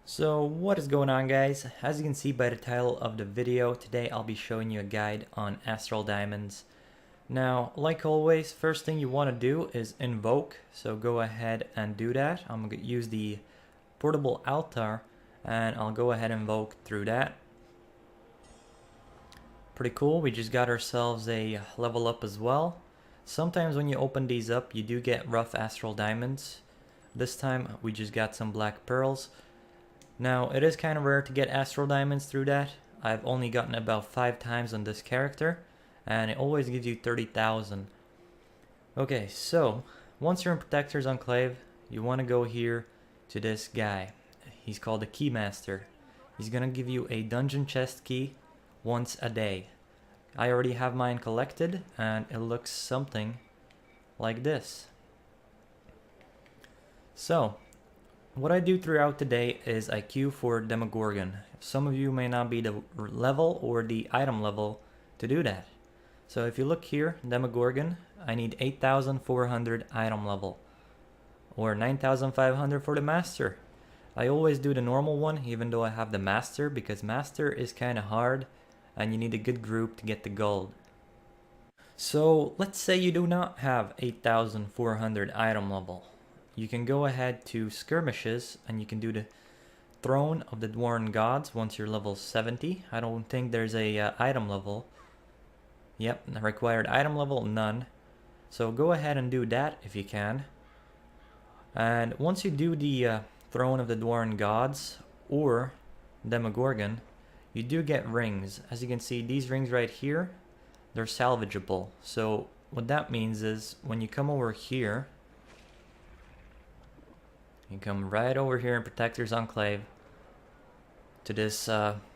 So what is going on, guys? As you can see by the title of the video, today I'll be showing you a guide on Astral Diamonds. Now, like always, first thing you want to do is invoke, so go ahead and do that. I'm going to use the portable altar and I'll go ahead and invoke through that. Pretty cool, we just got ourselves a level up as well. Sometimes when you open these up, you do get rough Astral Diamonds. This time we just got some black pearls. Now, it is kind of rare to get Astral Diamonds through that. I've only gotten about 5 times on this character, and it always gives you 30,000. Okay, so, once you're in Protector's Enclave, you want to go here to this guy. He's called the Keymaster. He's gonna give you a dungeon chest key once a day. I already have mine collected, and it looks something like this. So, what I do throughout the day is I queue for Demogorgon. Some of you may not be the level or the item level to do that. So if you look here, Demogorgon, I need 8,400 item level. Or 9,500 for the Master. I always do the normal one even though I have the Master, because Master is kinda hard and you need a good group to get the gold. So let's say you do not have 8,400 item level. You can go ahead to skirmishes and you can do the Throne of the Dwarven Gods once you're level 70. I don't think there's a item level. Yep, required item level, none. So go ahead and do that if you can. And once you do the Throne of the Dwarven Gods or Demogorgon, you do get rings. As you can see, these rings right here, they're salvageable. So what that means is when you come over here, you come right over here in Protector's Enclave to this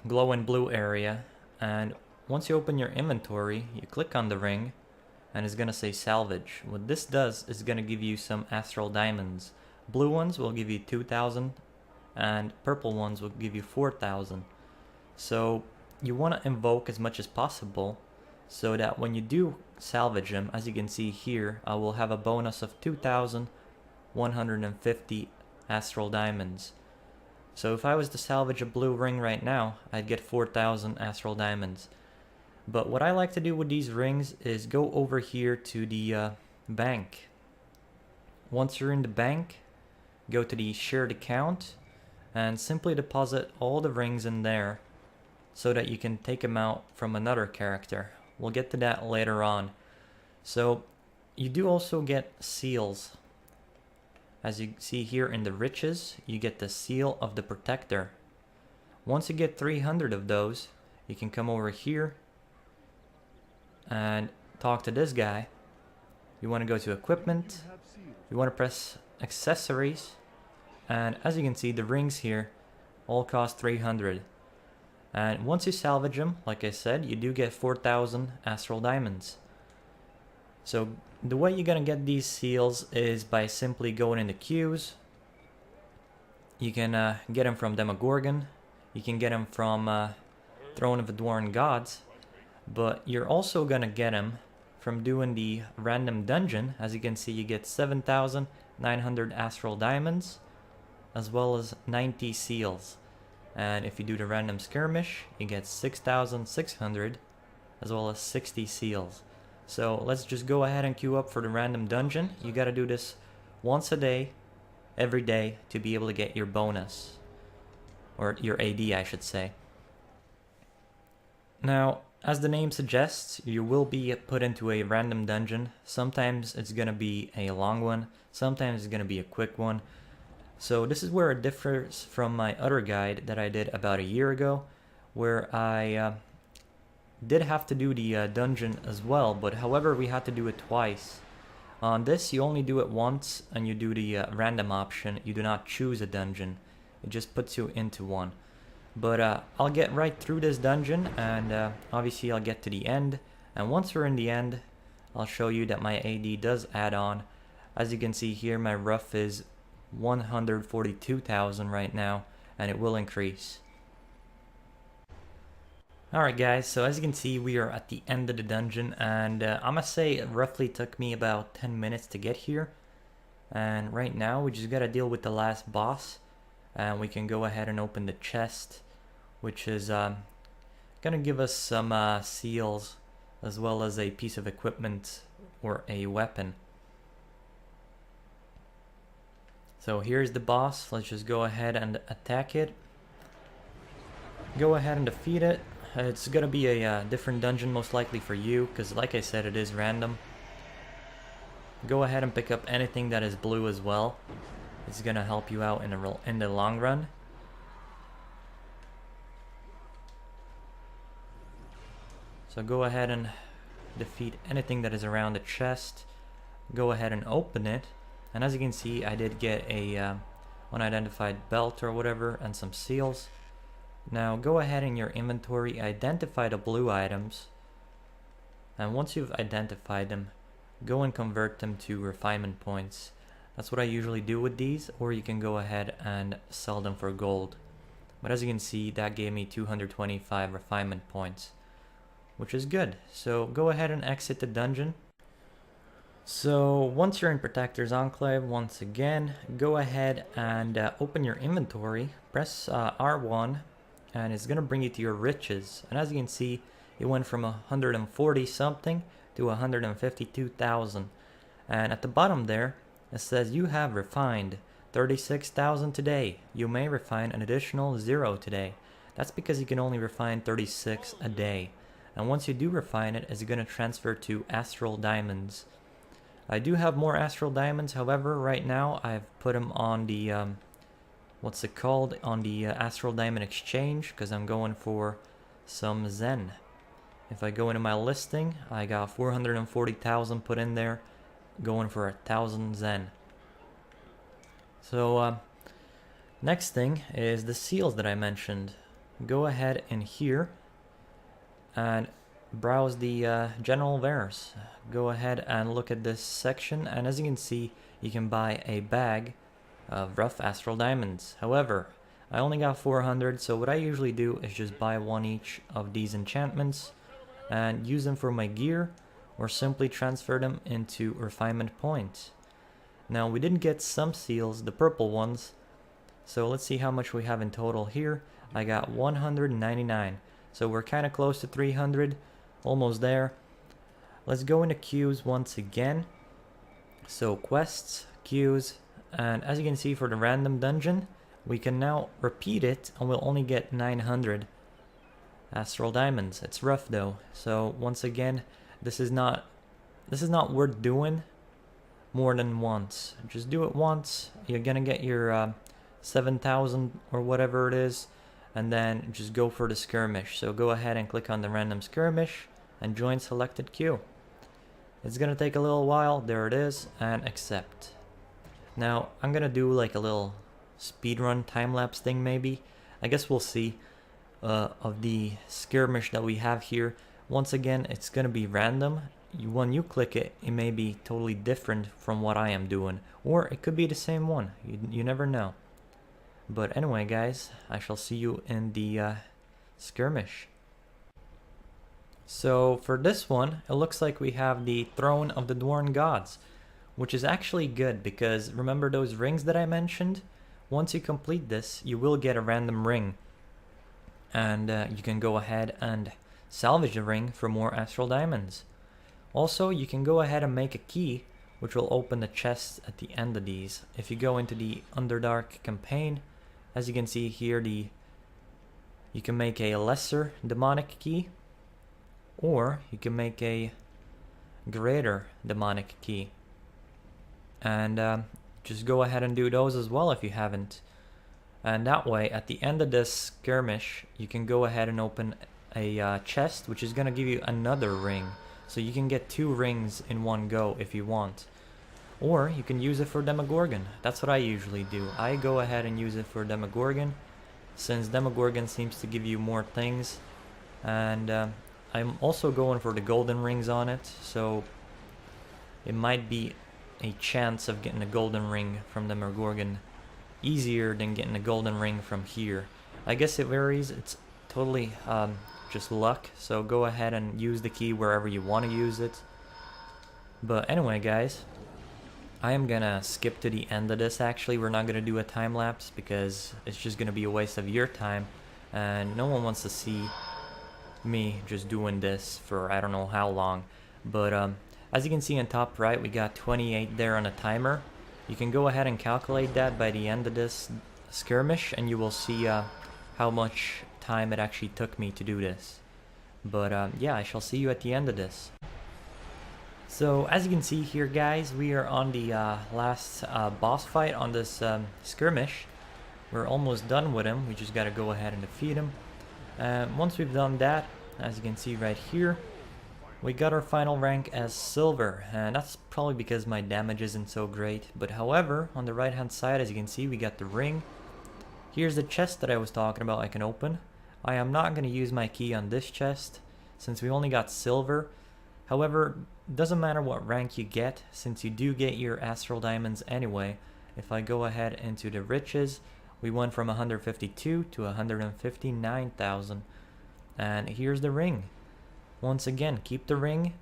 glowing blue area, and once you open your inventory, you click on the ring and it's gonna say salvage. What this does is gonna give you some Astral Diamonds. Blue ones will give you 2,000 and purple ones will give you 4,000. So you want to invoke as much as possible so that when you do salvage them, as you can see here, I will have a bonus of 2,150 Astral Diamonds. So if I was to salvage a blue ring right now, I'd get 4,000 Astral Diamonds. But what I like to do with these rings is go over here to the bank. Once you're in the bank, go to the shared account and simply deposit all the rings in there so that you can take them out from another character. We'll get to that later on. So you do also get seals. As you see here in the riches, you get the seal of the Protector. Once you get 300 of those, you can come over here and talk to this guy. You want to go to equipment, you want to press accessories, and as you can see, the rings here all cost 300. And once you salvage them, like I said, you do get 4,000 Astral Diamonds. So the way you're gonna get these seals is by simply going in the queues. You can get them from Demogorgon, you can get them from Throne of the Dwarven Gods, but you're also gonna get them from doing the random dungeon. As you can see, you get 7,900 Astral Diamonds as well as 90 seals. And if you do the random skirmish, you get 6,600 as well as 60 seals. So let's just go ahead and queue up for the random dungeon. You gotta do this once a day, every day, to be able to get your bonus. Or your AD, I should say. Now, as the name suggests, you will be put into a random dungeon. Sometimes it's gonna be a long one, sometimes it's gonna be a quick one. So this is where it differs from my other guide that I did about a year ago, where I did have to do the dungeon as well, but however we had to do it twice. On this you only do it once and you do the random option. You do not choose a dungeon, it just puts you into one. But I'll get right through this dungeon and obviously I'll get to the end, and once we're in the end I'll show you that my AD does add on. As you can see here, my rough is 142,000 right now, and it will increase. Alright guys, so as you can see, we are at the end of the dungeon, and I must say it roughly took me about 10 minutes to get here. And right now we just gotta deal with the last boss. and we can go ahead and open the chest, which is gonna give us some seals as well as a piece of equipment or a weapon. So here's the boss. Let's just go ahead and attack it. Go ahead and defeat it. It's gonna be a different dungeon most likely for you, because like I said, it is random. Go ahead and pick up anything that is blue as well. It's gonna help you out in the long run. So go ahead and defeat anything that is around the chest. Go ahead and open it. And as you can see, I did get a unidentified belt or whatever and some seals. Now go ahead in your inventory, identify the blue items. And once you've identified them, go and convert them to refinement points. That's what I usually do with these, or you can go ahead and sell them for gold. But as you can see, that gave me 225 refinement points, which is good. So go ahead and exit the dungeon. So once you're in Protector's Enclave, once again, go ahead and open your inventory, press R1, and it's gonna bring you to your riches. And as you can see, it went from 140 something to 152,000. And at the bottom there, it says you have refined 36,000 today. You may refine an additional 0 today. That's because you can only refine 36 a day. And once you do refine it, it's going to transfer to Astral Diamonds. I do have more Astral Diamonds, however, right now I've put them on the, what's it called, on the Astral Diamond Exchange, because I'm going for some Zen. If I go into my listing, I got 440,000 put in there, going for 1,000 Zen. So next thing is the seals that I mentioned. Go ahead in here and browse the general wares. Go ahead and look at this section, and as you can see, you can buy a bag of rough Astral Diamonds. However, I only got 400, so what I usually do is just buy one each of these enchantments and use them for my gear, or simply transfer them into refinement points. Now we did get some seals, the purple ones, so let's see how much we have in total here. I got 199, so we're kind of close to 300, almost there. Let's go into queues once again. So quests, queues, and as you can see for the random dungeon, we can now repeat it and we'll only get 900 Astral Diamonds. It's rough though, so once again, this is not worth doing more than once. Just do it once. You're gonna get your 7,000 or whatever it is, and then just go for the skirmish. So go ahead and click on the random skirmish and join selected queue. It's gonna take a little while. There it is, and accept. Now I'm gonna do like a little speedrun time-lapse thing maybe. I guess we'll see of the skirmish that we have here. Once again, it's gonna be random. When you click it, it may be totally different from what I am doing, or it could be the same one. You never know. But anyway, guys, I shall see you in the skirmish. So for this one, it looks like we have the Throne of the Dwarven Gods, which is actually good because remember those rings that I mentioned? Once you complete this, you will get a random ring, and you can go ahead and salvage the ring for more Astral Diamonds. Also, you can go ahead and make a key, which will open the chests at the end of these. If you go into the Underdark campaign, as you can see here, you can make a lesser demonic key, or you can make a greater demonic key. And just go ahead and do those as well if you haven't. And that way, at the end of this skirmish, you can go ahead and open a chest, which is going to give you another ring. So you can get 2 rings in one go if you want. Or you can use it for Demogorgon. That's what I usually do. I go ahead and use it for Demogorgon, since Demogorgon seems to give you more things. And I'm also going for the golden rings on it, so it might be a chance of getting a golden ring from Demogorgon easier than getting a golden ring from here. I guess it varies. It's totally just luck, so go ahead and use the key wherever you want to use it. But anyway, guys, I am gonna skip to the end of this. Actually, we're not gonna do a time lapse because it's just gonna be a waste of your time, and no one wants to see me just doing this for I don't know how long. But as you can see on top right, we got 28 there on a timer. You can go ahead and calculate that by the end of this skirmish, and you will see how much time it actually took me to do this. But yeah, I shall see you at the end of this. So as you can see here, guys, we are on the last boss fight on this skirmish. We're almost done with him. We just gotta go ahead and defeat him. Once we've done that, as you can see right here, we got our final rank as silver, and that's probably because my damage isn't so great. But however, on the right hand side, as you can see, we got the ring. Here's the chest that I was talking about I can open. I am not going to use my key on this chest since we only got silver. However, doesn't matter what rank you get, since you do get your Astral diamonds anyway. If I go ahead into the riches, we went from 152 to 159,000. And here's the ring. Once again, keep the ring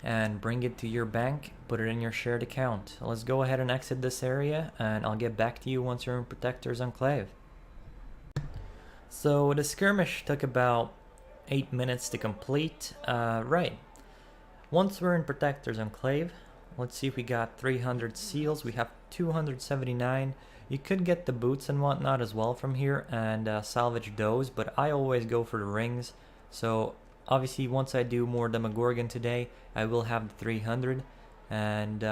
and bring it to your bank, put it in your shared account. Let's go ahead and exit this area, and I'll get back to you once you're in Protector's Enclave. So the skirmish took about 8 minutes to complete. Right. Once we're in Protector's Enclave, let's see if we got 300 seals. We have 279. You could get the boots and whatnot as well from here and salvage those, but I always go for the rings. So obviously once I do more Demogorgon today, I will have the 300, and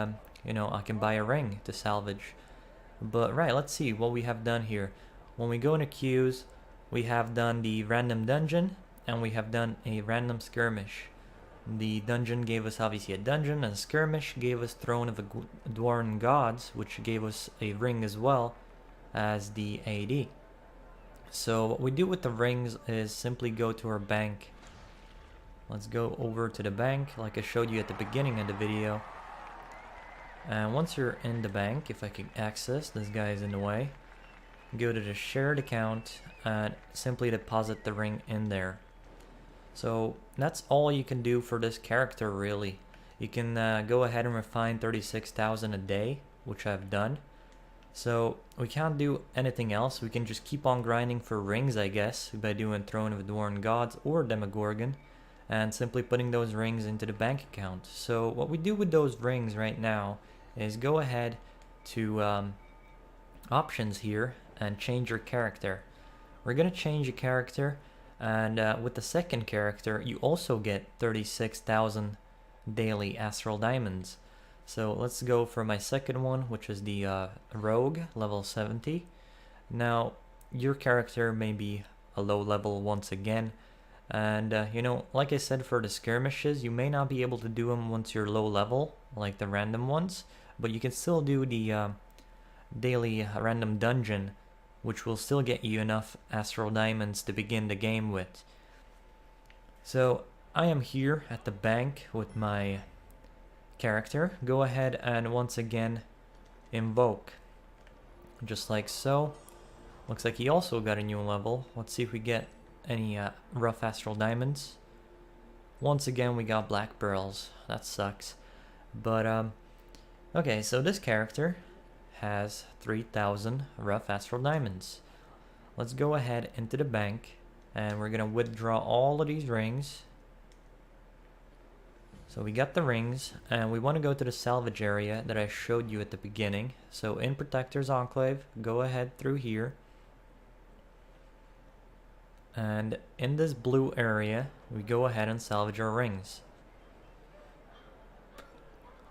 you know, I can buy a ring to salvage. But right, let's see what we have done here. When we go into queues, we have done the random dungeon and we have done a random skirmish. The dungeon gave us obviously a dungeon, and the skirmish gave us Throne of the Dwarven Gods, which gave us a ring as well as the AD. So what we do with the rings is simply go to our bank. Let's go over to the bank like I showed you at the beginning of the video. And once you're in the bank, if I can access, this guy is in the way. Go to the shared account and simply deposit the ring in there. So that's all you can do for this character really. You can go ahead and refine 36,000 a day, which I've done. So we can't do anything else. We can just keep on grinding for rings, I guess, by doing Throne of the Dwarven Gods or Demogorgon, and simply putting those rings into the bank account. So what we do with those rings right now is go ahead to options here and change your character. We're gonna change your character, and with the second character you also get 36,000 daily Astral diamonds. So let's go for my second one, which is the Rogue, level 70. Now your character may be a low level once again, and you know, like I said, for the skirmishes you may not be able to do them once you're low level like the random ones, but you can still do the daily random dungeon, which will still get you enough Astral diamonds to begin the game with. So I am here at the bank with my character. Go ahead and once again invoke, just like so. Looks like he also got a new level. Let's see if we get any rough Astral diamonds. Once again we got black pearls. That sucks. But okay, so this character has 3,000 rough Astral diamonds. Let's go ahead into the bank and we're gonna withdraw all of these rings. So we got the rings, and we want to go to the salvage area that I showed you at the beginning. So in Protector's Enclave, go ahead through here, and in this blue area we go ahead and salvage our rings.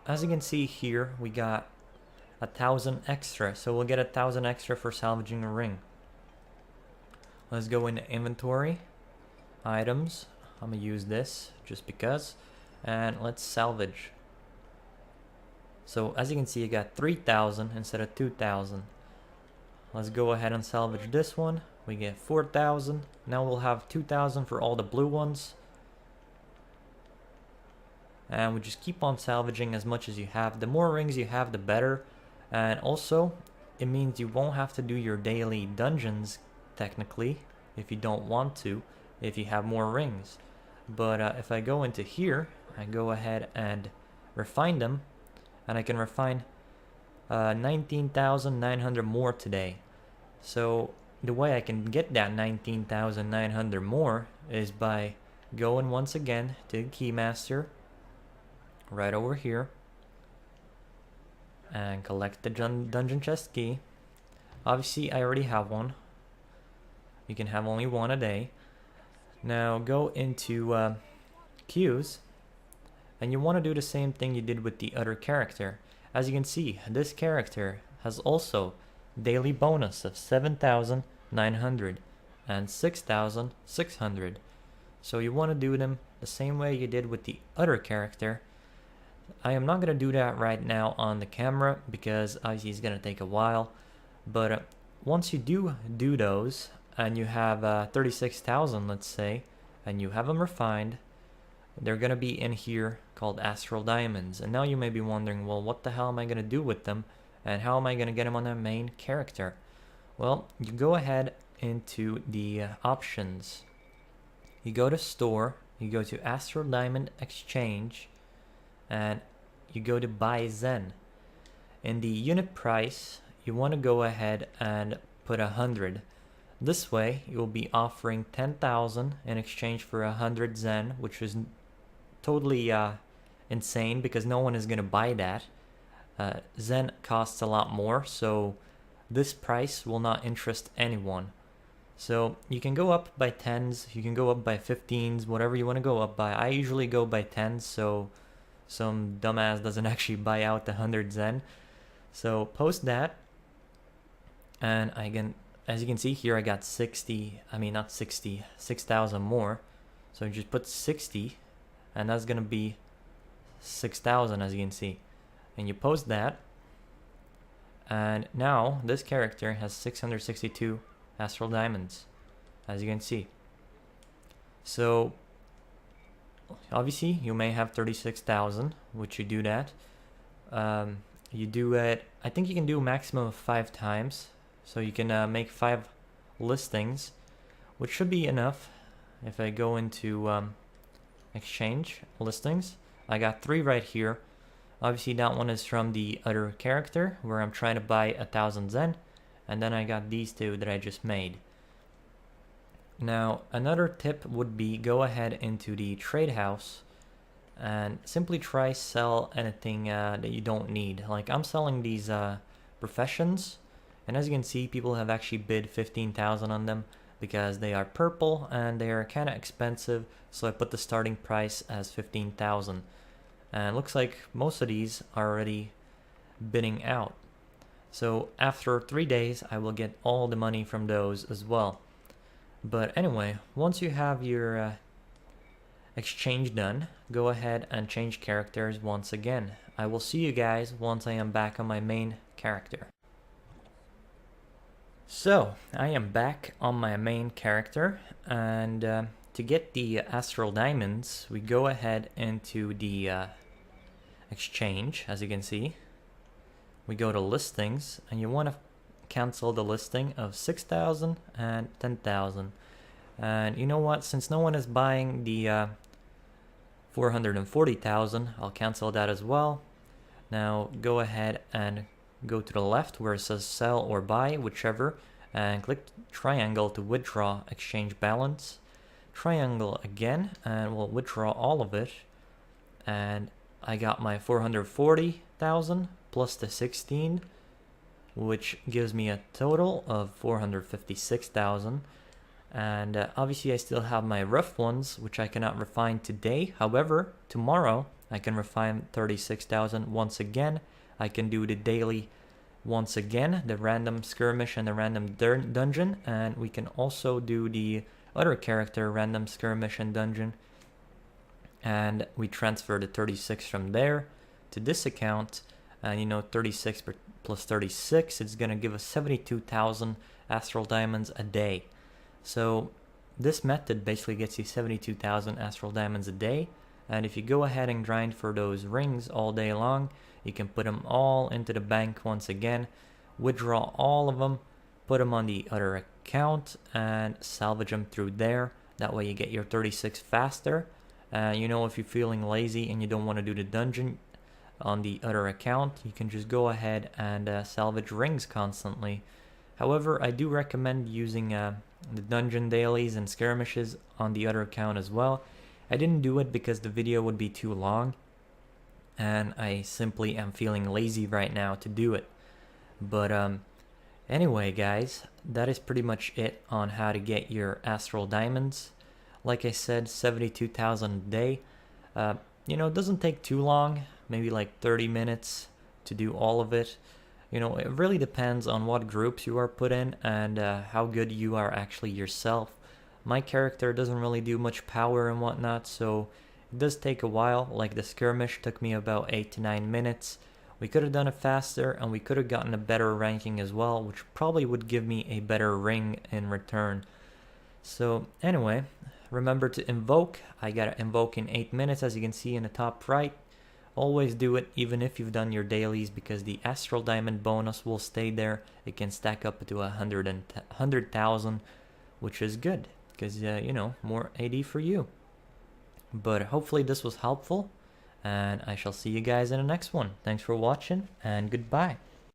As you can see here, we got 1,000 extra, so we'll get 1,000 extra for salvaging a ring. Let's go into inventory, items. I'm gonna use this just because, and let's salvage. So as you can see, you got 3,000 instead of 2,000. Let's go ahead and salvage this one. We get 4,000. Now we'll have 2,000 for all the blue ones. And we just keep on salvaging as much as you have. The more rings you have, the better. And also, it means you won't have to do your daily dungeons, technically, if you don't want to, if you have more rings. But if I go into here, I go ahead and refine them, and I can refine 19,900 more today. So the way I can get that 19,900 more is by going once again to the Keymaster right over here and collect the dungeon chest key. Obviously I already have one. You can have only one a day. Now go into queues, and you want to do the same thing you did with the other character. As you can see, this character has also daily bonus of 7,900 and 6,600. So you want to do them the same way you did with the other character. I am not going to do that right now on the camera because obviously it's going to take a while. But once you do those and you have 36,000, let's say, and you have them refined, they're going to be in here called Astral Diamonds. And now you may be wondering, well, what the hell am I going to do with them? And how am I going to get them on that main character? Well, you go ahead into the options. You go to store, you go to Astral Diamond Exchange, and you go to buy Zen. In the unit price, you want to go ahead and put 100. This way, you'll be offering 10,000 in exchange for 100 Zen, which is totally insane because no one is going to buy that. Zen costs a lot more, so this price will not interest anyone. So you can go up by 10s, you can go up by 15s, whatever you want to go up by. I usually go by 10s, so some dumbass doesn't actually buy out the 100 Zen. So post that, and as you can see here, I got 6,000 more. So just put 60, and that's gonna be 6,000, as you can see. And you post that, and now this character has 662 Astral Diamonds, as you can see. So obviously you may have 36,000, which you do that. You do it, I think you can do a maximum of 5 times. So you can make 5 listings, which should be enough. If I go into exchange listings, I got 3 right here. Obviously that one is from the other character where I'm trying to buy 1,000 Zen, and then I got these 2 that I just made. Now another tip would be go ahead into the trade house and simply try sell anything that you don't need. Like I'm selling these professions, and as you can see, people have actually bid 15,000 on them because they are purple and they are kind of expensive. So I put the starting price as 15,000, and it looks like most of these are already bidding out. So after 3 days, I will get all the money from those as well. But anyway, once you have your exchange done, go ahead and change characters once again. I will see you guys once I am back on my main character. So I am back on my main character, and to get the Astral Diamonds, we go ahead into the exchange. As you can see, we go to listings, and you want to cancel the listing of 6,000 and 10,000. And you know what, since no one is buying the 440,000, I'll cancel that as well. Now go ahead and go to the left where it says sell or buy, whichever, and click triangle to withdraw exchange balance. Triangle again, and we'll withdraw all of it. And I got my 440,000 plus the 16, which gives me a total of 456,000. And obviously I still have my rough ones, which I cannot refine today. However, tomorrow I can refine 36,000 once again. I can do the daily once again, the random skirmish and the random dungeon, and we can also do the other character random skirmish and dungeon. And we transfer the 36 from there to this account, and you know 36 plus 36, it's gonna give us 72,000 Astral Diamonds a day. So this method basically gets you 72,000 Astral Diamonds a day, and if you go ahead and grind for those rings all day long, you can put them all into the bank once again, withdraw all of them, put them on the other account, and salvage them through there. That way you get your 36 faster. You know, if you're feeling lazy and you don't want to do the dungeon, on the other account, you can just go ahead and salvage rings constantly. However, I do recommend using the dungeon dailies and skirmishes on the other account as well. I didn't do it because the video would be too long, and I simply am feeling lazy right now to do it. But anyway, guys, that is pretty much it on how to get your Astral Diamonds. Like I said, 72,000 a day. It doesn't take too long, maybe like 30 minutes to do all of it. It really depends on what groups you are put in and how good you are actually yourself. My character doesn't really do much power and whatnot, so it does take a while. Like the skirmish took me about 8 to 9 minutes. We could have done it faster, and we could have gotten a better ranking as well, which probably would give me a better ring in return. So anyway, remember to invoke. I gotta invoke in 8 minutes, as you can see in the top right. Always do it even if you've done your dailies, because the Astral Diamond bonus will stay there. It can stack up to 100,000, which is good, because more AD for you. But hopefully this was helpful, and I shall see you guys in the next one. Thanks for watching, and goodbye.